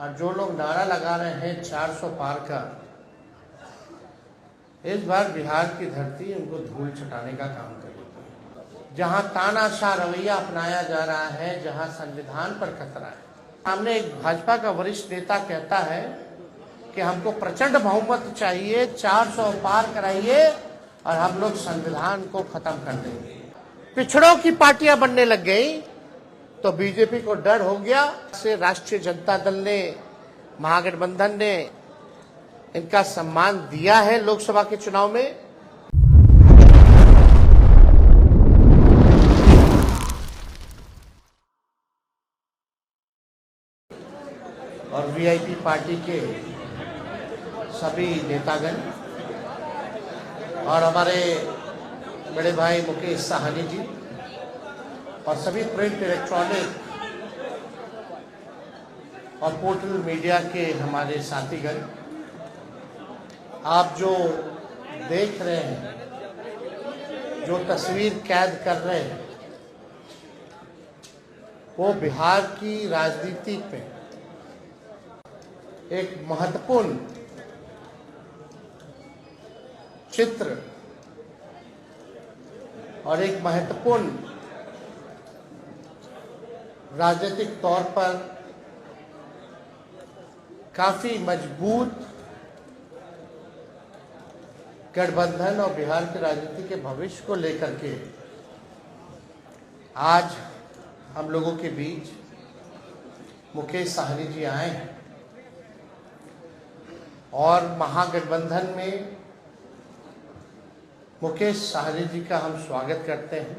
और जो लोग नारा लगा रहे हैं 400 पार का, इस बार बिहार की धरती उनको धूल छटाने का काम करेगी। जहां तानाशाह रवैया अपनाया जा रहा है, जहां संविधान पर खतरा है, सामने एक भाजपा का वरिष्ठ नेता कहता है कि हमको प्रचंड बहुमत चाहिए, 400 पार कराइए और हम लोग संविधान को खत्म कर देंगे। पिछड़ों की पार्टियां बनने लग गई तो बीजेपी को डर हो गया। से राष्ट्रीय जनता दल ने, महागठबंधन ने इनका सम्मान दिया है लोकसभा के चुनाव में। और वीआईपी पार्टी के सभी नेतागण और हमारे बड़े भाई मुकेश साहनी जी और सभी प्रिंट, इलेक्ट्रॉनिक और पोर्टल मीडिया के हमारे साथीगण, आप जो देख रहे हैं, जो तस्वीर कैद कर रहे हैं, वो बिहार की राजनीति पे एक महत्वपूर्ण चित्र और एक महत्वपूर्ण राजनीतिक तौर पर काफी मजबूत गठबंधन और बिहार की राजनीति के भविष्य को लेकर के आज हम लोगों के बीच मुकेश साहनी जी आए हैं और महागठबंधन में मुकेश साहनी जी का हम स्वागत करते हैं।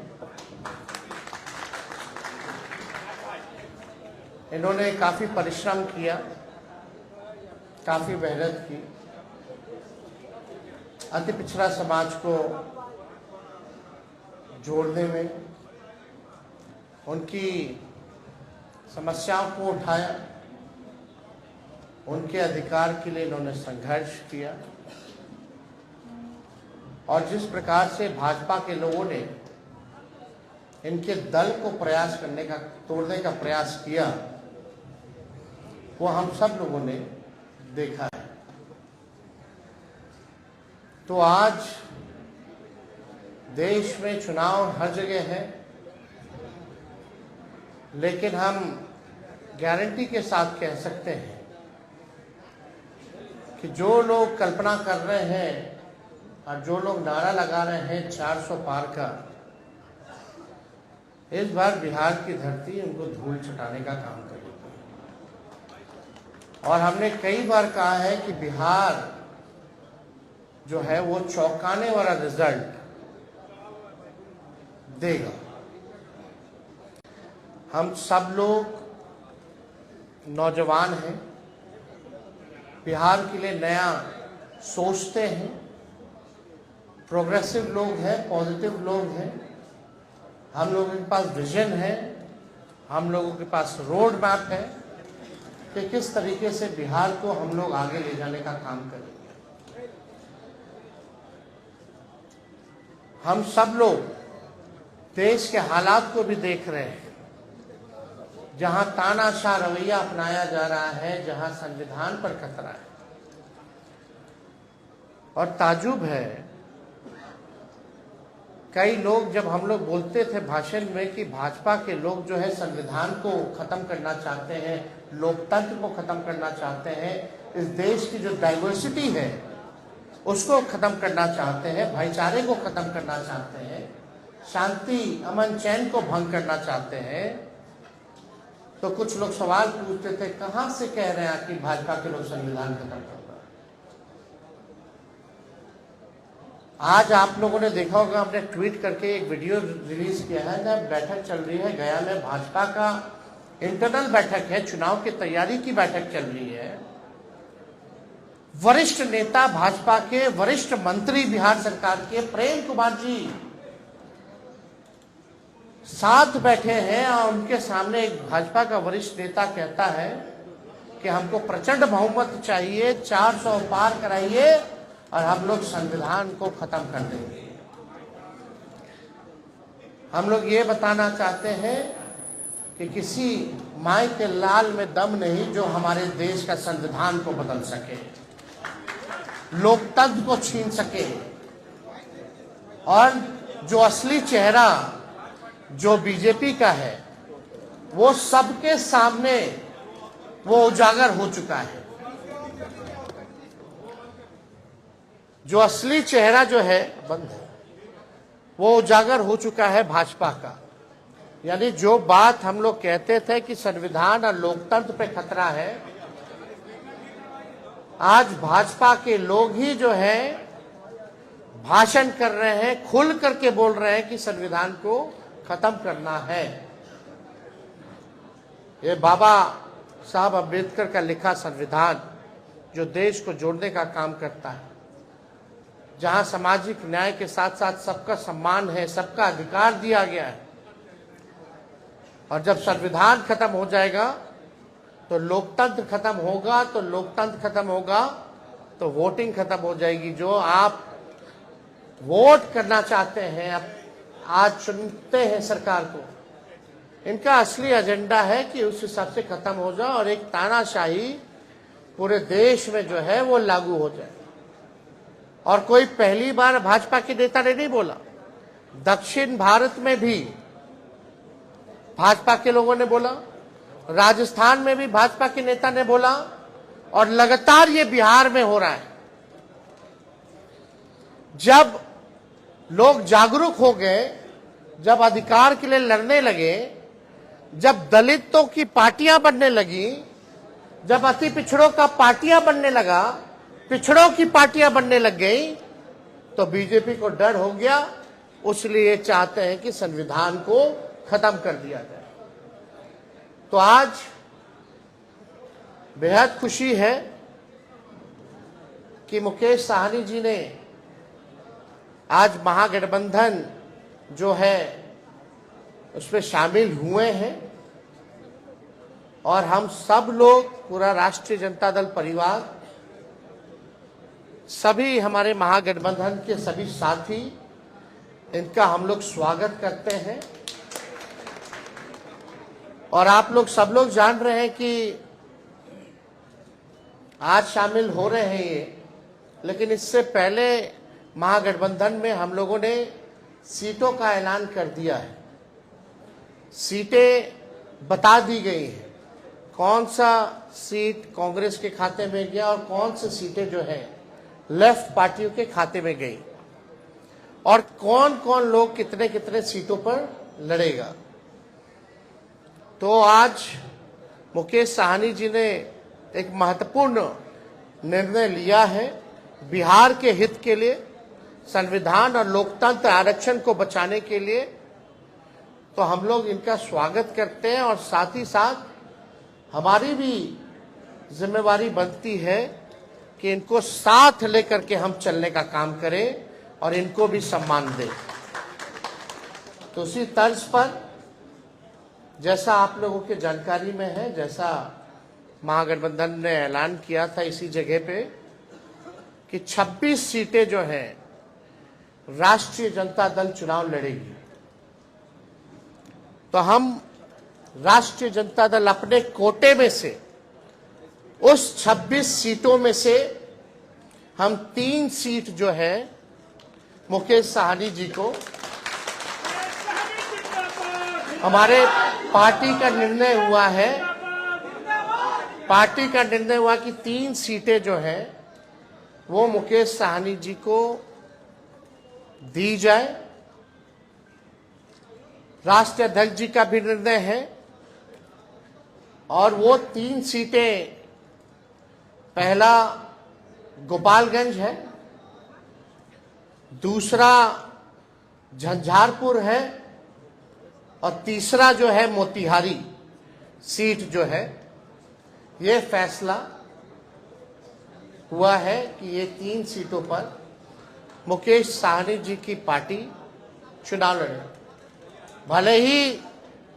इन्होंने काफी परिश्रम किया, काफी मेहनत की, अति पिछड़ा समाज को जोड़ने में, उनकी समस्याओं को उठाया, उनके अधिकार के लिए इन्होंने संघर्ष किया। और जिस प्रकार से भाजपा के लोगों ने इनके दल को प्रयास करने का, तोड़ने का प्रयास किया, वो हम सब लोगों ने देखा है। तो आज देश में चुनाव हर जगह है, लेकिन हम गारंटी के साथ कह सकते हैं कि जो लोग कल्पना कर रहे हैं और जो लोग नारा लगा रहे हैं 400 पार का, इस बार बिहार की धरती उनको धूल छटाने का काम करेगी। और हमने कई बार कहा है कि बिहार जो है वो चौंकाने वाला रिजल्ट देगा। हम सब लोग नौजवान हैं, बिहार के लिए नया सोचते हैं, प्रोग्रेसिव लोग हैं, पॉजिटिव लोग हैं। हम लोगों के पास विजन है, हम लोगों के पास रोड मैप है कि किस तरीके से बिहार को हम लोग आगे ले जाने का काम करेंगे। हम सब लोग देश के हालात को भी देख रहे हैं, जहां तानाशाह रवैया अपनाया जा रहा है, जहां संविधान पर खतरा है। और ताजुब है, कई लोग, जब हम लोग बोलते थे भाषण में कि भाजपा के लोग जो है संविधान को खत्म करना चाहते हैं, लोकतंत्र को खत्म करना चाहते हैं, इस देश की जो डाइवर्सिटी है उसको खत्म करना चाहते हैं, भाईचारे को खत्म करना चाहते हैं, शांति, अमन, चैन को भंग करना चाहते हैं, तो कुछ लोग सवाल पूछते थे, कहां से कह रहे हैं कि भाजपा के लोग संविधान खत्म कर रहे हैं। आज आप लोगों ने देखा होगा, हमने ट्वीट करके एक वीडियो रिलीज किया है, जब बैठक चल रही है गया में, भाजपा का इंटरनल बैठक है, चुनाव की तैयारी की बैठक चल रही है। वरिष्ठ नेता भाजपा के, वरिष्ठ मंत्री बिहार सरकार के प्रेम कुमार जी साथ बैठे हैं और उनके सामने एक भाजपा का वरिष्ठ नेता कहता है कि हमको प्रचंड बहुमत चाहिए, 400 पार कराइए और हम लोग संविधान को खत्म कर देंगे। हम लोग ये बताना चाहते हैं कि किसी माई के लाल में दम नहीं जो हमारे देश का संविधान को बदल सके, लोकतंत्र को छीन सके, और जो असली चेहरा जो बीजेपी का है वो सबके सामने वो उजागर हो चुका है। जो असली चेहरा जो है बंद है, वो उजागर हो चुका है भाजपा का। यानी जो बात हम लोग कहते थे कि संविधान और लोकतंत्र पे खतरा है, आज भाजपा के लोग ही जो है भाषण कर रहे हैं, खुल करके बोल रहे हैं कि संविधान को खत्म करना है। ये बाबा साहब अम्बेडकर का लिखा संविधान जो देश को जोड़ने का काम करता है, जहां सामाजिक न्याय के साथ साथ सबका सम्मान है, सबका अधिकार दिया गया है। और जब संविधान खत्म हो जाएगा तो लोकतंत्र खत्म होगा, तो लोकतंत्र खत्म होगा तो वोटिंग खत्म हो जाएगी। जो आप वोट करना चाहते हैं, अब आज चुनते हैं सरकार को, इनका असली एजेंडा है कि उस हिसाब से खत्म हो जाए और एक तानाशाही पूरे देश में जो है वो लागू हो जाए। और कोई पहली बार भाजपा के नेता ने नहीं बोला, दक्षिण भारत में भी भाजपा के लोगों ने बोला, राजस्थान में भी भाजपा के नेता ने बोला, और लगातार ये बिहार में हो रहा है। जब लोग जागरूक हो गए, जब अधिकार के लिए लड़ने लगे, जब दलितों की पार्टियां बनने लगी, जब अति पिछड़ों का पार्टियां बनने लगा, पिछड़ों की पार्टियां बनने लग गई, तो बीजेपी को डर हो गया। इसलिए चाहते हैं कि संविधान को खत्म कर दिया जाए। तो आज बेहद खुशी है कि मुकेश साहनी जी ने आज महागठबंधन जो है उसमें शामिल हुए हैं, और हम सब लोग, पूरा राष्ट्रीय जनता दल परिवार, सभी हमारे महागठबंधन के सभी साथी, इनका हम लोग स्वागत करते हैं। और आप लोग सब लोग जान रहे हैं कि आज शामिल हो रहे हैं ये, लेकिन इससे पहले महागठबंधन में हम लोगों ने सीटों का ऐलान कर दिया है। सीटें बता दी गई हैं, कौन सा सीट कांग्रेस के खाते में गया और कौन सी सीटें जो है लेफ्ट पार्टियों के खाते में गई, और कौन कौन लोग कितने कितने सीटों पर लड़ेगा। तो आज मुकेश साहनी जी ने एक महत्वपूर्ण निर्णय लिया है बिहार के हित के लिए, संविधान और लोकतंत्र आरक्षण को बचाने के लिए। तो हम लोग इनका स्वागत करते हैं, और साथ ही साथ हमारी भी जिम्मेवारी बनती है कि इनको साथ लेकर के हम चलने का काम करें और इनको भी सम्मान दें। तो उसी तर्ज पर जैसा आप लोगों के जानकारी में है, जैसा महागठबंधन ने ऐलान किया था इसी जगह पे कि 26 सीटें जो हैं राष्ट्रीय जनता दल चुनाव लड़ेगी। तो हम राष्ट्रीय जनता दल अपने कोटे में से उस 26 सीटों में से हम 3 सीट जो है मुकेश साहनी जी को, हमारे पार्टी का निर्णय हुआ कि 3 सीटें जो है वो मुकेश साहनी जी को दी जाए। राष्ट्रीय अध्यक्ष जी का भी निर्णय है, और वो 3 सीटें, पहला गोपालगंज है, दूसरा झंझारपुर है, और तीसरा जो है मोतिहारी सीट जो है। ये फैसला हुआ है कि ये 3 सीटों पर मुकेश साहनी जी की पार्टी चुनाव लड़े। भले ही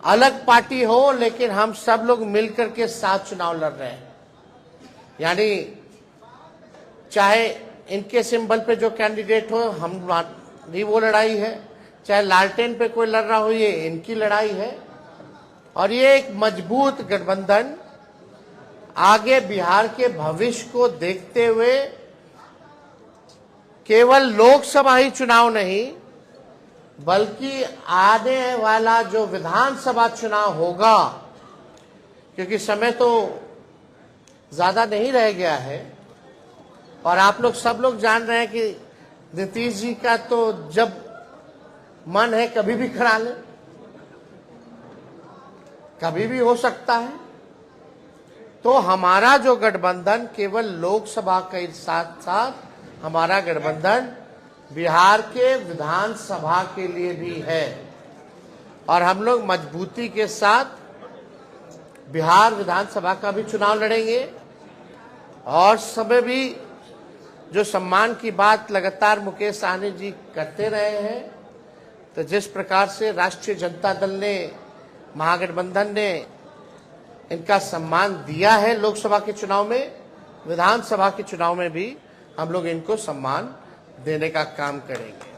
अलग पार्टी हो, लेकिन हम सब लोग मिलकर के साथ चुनाव लड़ रहे हैं। यानी चाहे इनके सिंबल पे जो कैंडिडेट हो, हमारी वो लड़ाई है, चाहे लालटेन पे कोई लड़ रहा हो, ये इनकी लड़ाई है। और ये एक मजबूत गठबंधन आगे बिहार के भविष्य को देखते हुए केवल लोकसभा ही चुनाव नहीं बल्कि आने वाला जो विधानसभा चुनाव होगा, क्योंकि समय तो ज्यादा नहीं रह गया है और आप लोग सब लोग जान रहे हैं कि नीतीश जी का तो जब मन है कभी भी करा ले, कभी भी हो सकता है। तो हमारा जो गठबंधन केवल लोकसभा के साथ साथ हमारा गठबंधन बिहार के विधानसभा के लिए भी है और हम लोग मजबूती के साथ बिहार विधानसभा का भी चुनाव लड़ेंगे। और समय भी जो सम्मान की बात लगातार मुकेश सहनी जी करते रहे हैं, तो जिस प्रकार से राष्ट्रीय जनता दल ने, महागठबंधन ने इनका सम्मान दिया है लोकसभा के चुनाव में, विधानसभा के चुनाव में भी हम लोग इनको सम्मान देने का काम करेंगे।